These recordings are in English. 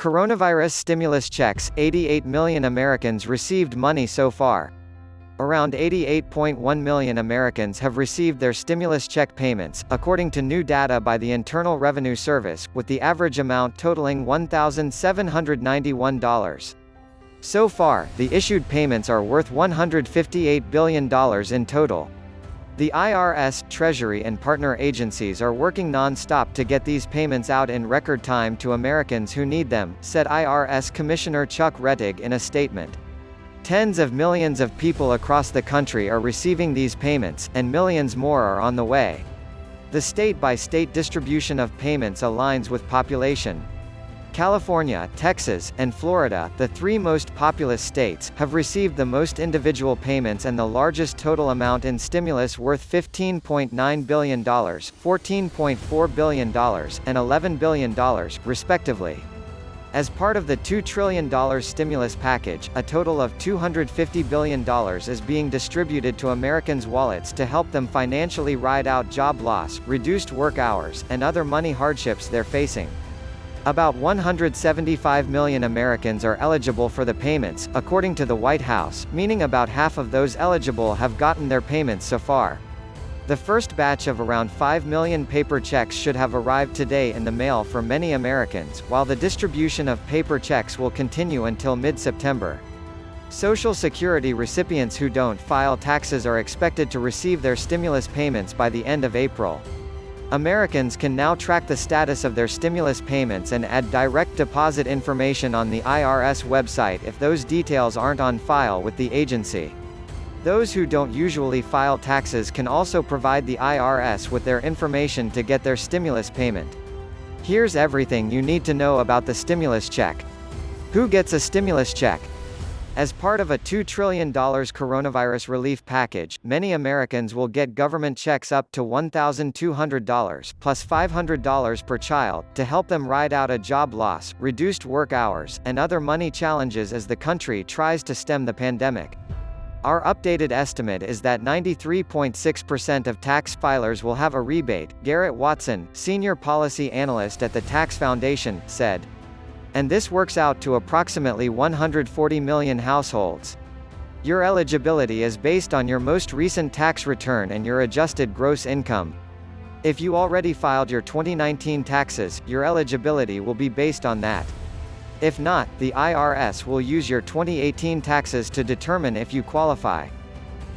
Coronavirus stimulus checks, 88 million Americans received money so far. Around 88.1 million Americans have received their stimulus check payments, according to new data by the Internal Revenue Service, with the average amount totaling $1,791. So far, the issued payments are worth $158 billion in total. The IRS, Treasury and partner agencies are working non-stop to get these payments out in record time to Americans who need them, said IRS Commissioner Chuck Rettig in a statement. Tens of millions of people across the country are receiving these payments, and millions more are on the way. The state-by-state distribution of payments aligns with population. California, Texas, and Florida, the three most populous states, have received the most individual payments and the largest total amount in stimulus worth $15.9 billion, $14.4 billion, and $11 billion, respectively. As part of the $2 trillion stimulus package, a total of $250 billion is being distributed to Americans' wallets to help them financially ride out job loss, reduced work hours, and other money hardships they're facing. About 175 million Americans are eligible for the payments, according to the White House, meaning about half of those eligible have gotten their payments so far. The first batch of around 5 million paper checks should have arrived today in the mail for many Americans, while the distribution of paper checks will continue until mid-September. Social Security recipients who don't file taxes are expected to receive their stimulus payments by the end of April. Americans can now track the status of their stimulus payments and add direct deposit information on the IRS website if those details aren't on file with the agency. Those who don't usually file taxes can also provide the IRS with their information to get their stimulus payment. Here's everything you need to know about the stimulus check. Who gets a stimulus check? As part of a $2 trillion coronavirus relief package, many Americans will get government checks up to $1,200, plus $500 per child, to help them ride out a job loss, reduced work hours, and other money challenges as the country tries to stem the pandemic. Our updated estimate is that 93.6% of tax filers will have a rebate, Garrett Watson, senior policy analyst at the Tax Foundation, said. And this works out to approximately 140 million households. Your eligibility is based on your most recent tax return and your adjusted gross income. If you already filed your 2019 taxes, your eligibility will be based on that. If not, the IRS will use your 2018 taxes to determine if you qualify.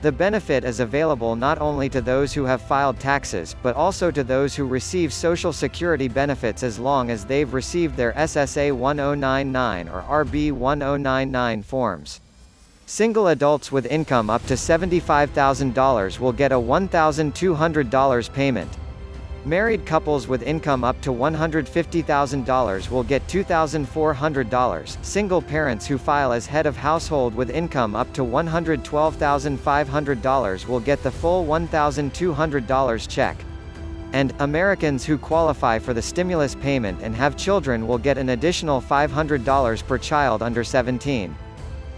The benefit is available not only to those who have filed taxes, but also to those who receive Social Security benefits as long as they've received their SSA 1099 or RB 1099 forms. Single adults with income up to $75,000 will get a $1,200 payment. Married couples with income up to $150,000 will get $2,400. Single parents who file as head of household with income up to $112,500 will get the full $1,200 check. And Americans who qualify for the stimulus payment and have children will get an additional $500 per child under 17.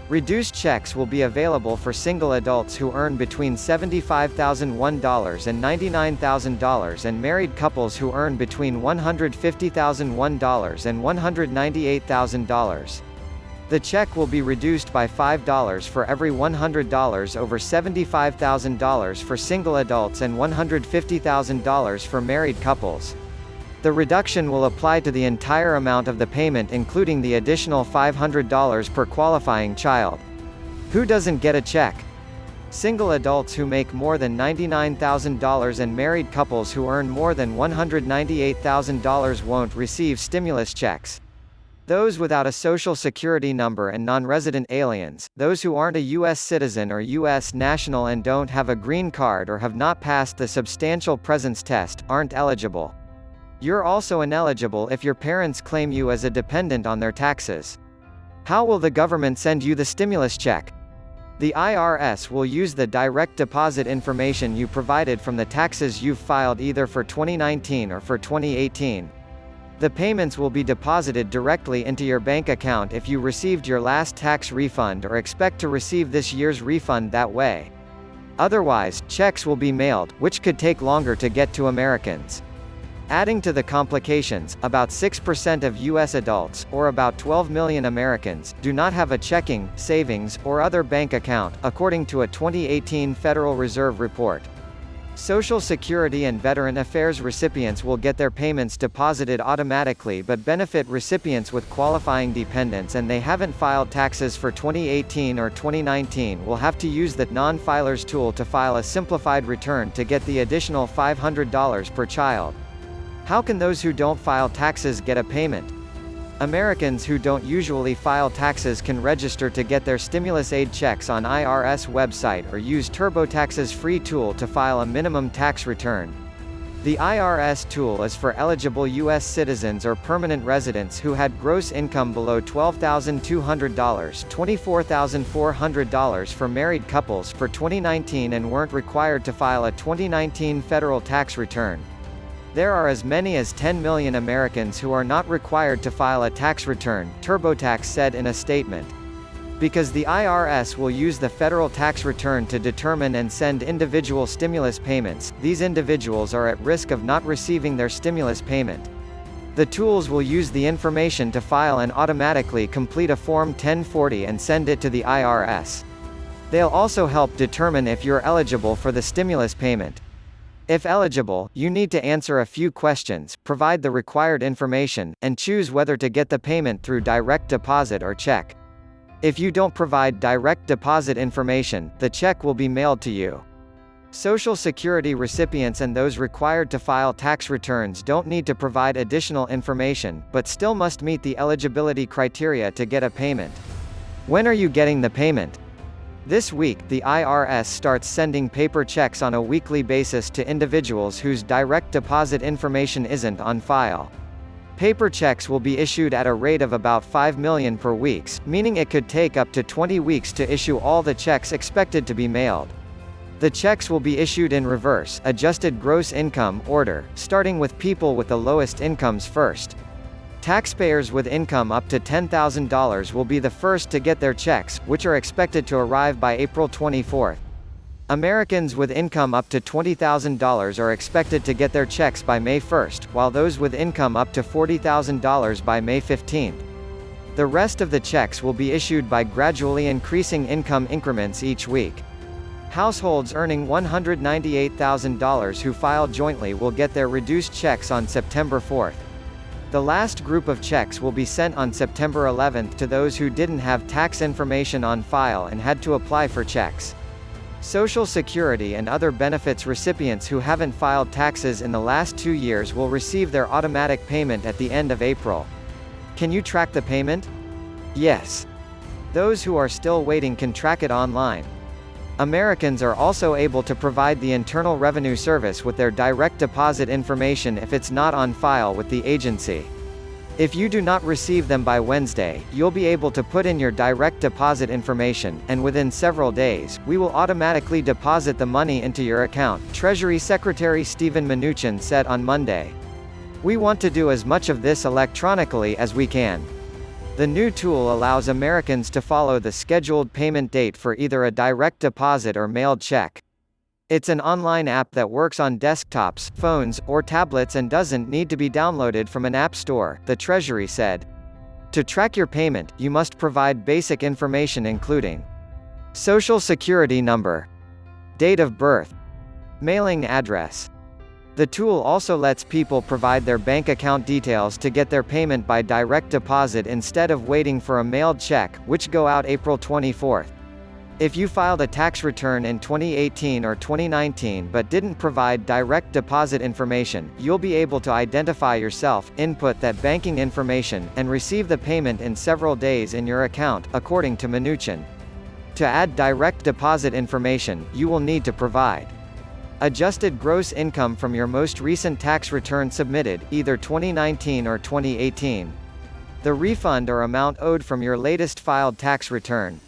Reduced checks will be available for single adults who earn between $75,001 and $99,000 and married couples who earn between $150,001 and $198,000. The check will be reduced by $5 for every $100 over $75,000 for single adults and $150,000 for married couples. The reduction will apply to the entire amount of the payment, including the additional $500 per qualifying child. Who doesn't get a check? Single adults who make more than $99,000 and married couples who earn more than $198,000 won't receive stimulus checks. Those without a Social Security number and non-resident aliens, those who aren't a U.S. citizen or U.S. national and don't have a green card or have not passed the substantial presence test, aren't eligible. You're also ineligible if your parents claim you as a dependent on their taxes. How will the government send you the stimulus check? The IRS will use the direct deposit information you provided from the taxes you've filed either for 2019 or for 2018. The payments will be deposited directly into your bank account if you received your last tax refund or expect to receive this year's refund that way. Otherwise, checks will be mailed, which could take longer to get to Americans. Adding to the complications, about 6% of U.S. adults, or about 12 million Americans, do not have a checking, savings, or other bank account, according to a 2018 Federal Reserve report. Social Security and Veteran Affairs recipients will get their payments deposited automatically, but benefit recipients with qualifying dependents and they haven't filed taxes for 2018 or 2019 will have to use the non-filers tool to file a simplified return to get the additional $500 per child. How can those who don't file taxes get a payment? Americans who don't usually file taxes can register to get their stimulus aid checks on IRS website or use TurboTax's free tool to file a minimum tax return. The IRS tool is for eligible U.S. citizens or permanent residents who had gross income below $12,200, $24,400 for married couples for 2019 and weren't required to file a 2019 federal tax return. There are as many as 10 million Americans who are not required to file a tax return, TurboTax said in a statement. Because the IRS will use the federal tax return to determine and send individual stimulus payments, these individuals are at risk of not receiving their stimulus payment. The tools will use the information to file and automatically complete a Form 1040 and send it to the IRS. They'll also help determine if you're eligible for the stimulus payment. If eligible, you need to answer a few questions, provide the required information, and choose whether to get the payment through direct deposit or check. If you don't provide direct deposit information, the check will be mailed to you. Social Security recipients and those required to file tax returns don't need to provide additional information, but still must meet the eligibility criteria to get a payment. When are you getting the payment? This week, the IRS starts sending paper checks on a weekly basis to individuals whose direct deposit information isn't on file. Paper checks will be issued at a rate of about 5 million per week, meaning it could take up to 20 weeks to issue all the checks expected to be mailed. The checks will be issued in reverse, adjusted gross income order, starting with people with the lowest incomes first. Taxpayers with income up to $10,000 will be the first to get their checks, which are expected to arrive by April 24. Americans with income up to $20,000 are expected to get their checks by May 1, while those with income up to $40,000 by May 15. The rest of the checks will be issued by gradually increasing income increments each week. Households earning $198,000 who file jointly will get their reduced checks on September 4. The last group of checks will be sent on September 11 to those who didn't have tax information on file and had to apply for checks. Social Security and other benefits recipients who haven't filed taxes in the last 2 years will receive their automatic payment at the end of April. Can you track the payment? Yes. Those who are still waiting can track it online. Americans are also able to provide the Internal Revenue Service with their direct deposit information if it's not on file with the agency. If you do not receive them by Wednesday, you'll be able to put in your direct deposit information, and within several days, we will automatically deposit the money into your account, Treasury Secretary Steven Mnuchin said on Monday. We want to do as much of this electronically as we can. The new tool allows Americans to follow the scheduled payment date for either a direct deposit or mailed check. It's an online app that works on desktops, phones, or tablets and doesn't need to be downloaded from an app store, the Treasury said. To track your payment, you must provide basic information including Social Security number, date of birth, mailing address. The tool also lets people provide their bank account details to get their payment by direct deposit instead of waiting for a mailed check, which go out April 24. If you filed a tax return in 2018 or 2019 but didn't provide direct deposit information, you'll be able to identify yourself, input that banking information, and receive the payment in several days in your account, according to Mnuchin. To add direct deposit information, you will need to provide adjusted gross income from your most recent tax return submitted, either 2019 or 2018. The refund or amount owed from your latest filed tax return.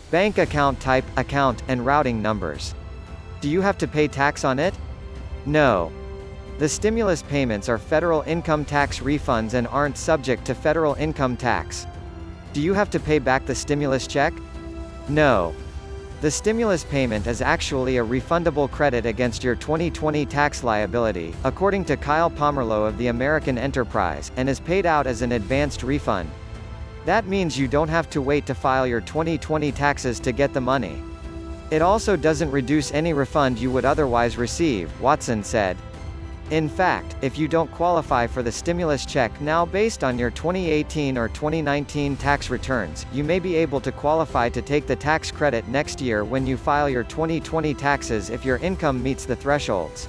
Bank account type, account, and routing numbers. Do you have to pay tax on it? No. The stimulus payments are federal income tax refunds and aren't subject to federal income tax. Do you have to pay back the stimulus check? No. The stimulus payment is actually a refundable credit against your 2020 tax liability, according to Kyle Pomerleau of the American Enterprise, and is paid out as an advanced refund. That means you don't have to wait to file your 2020 taxes to get the money. It also doesn't reduce any refund you would otherwise receive, Watson said. In fact, if you don't qualify for the stimulus check now based on your 2018 or 2019 tax returns, you may be able to qualify to take the tax credit next year when you file your 2020 taxes if your income meets the thresholds.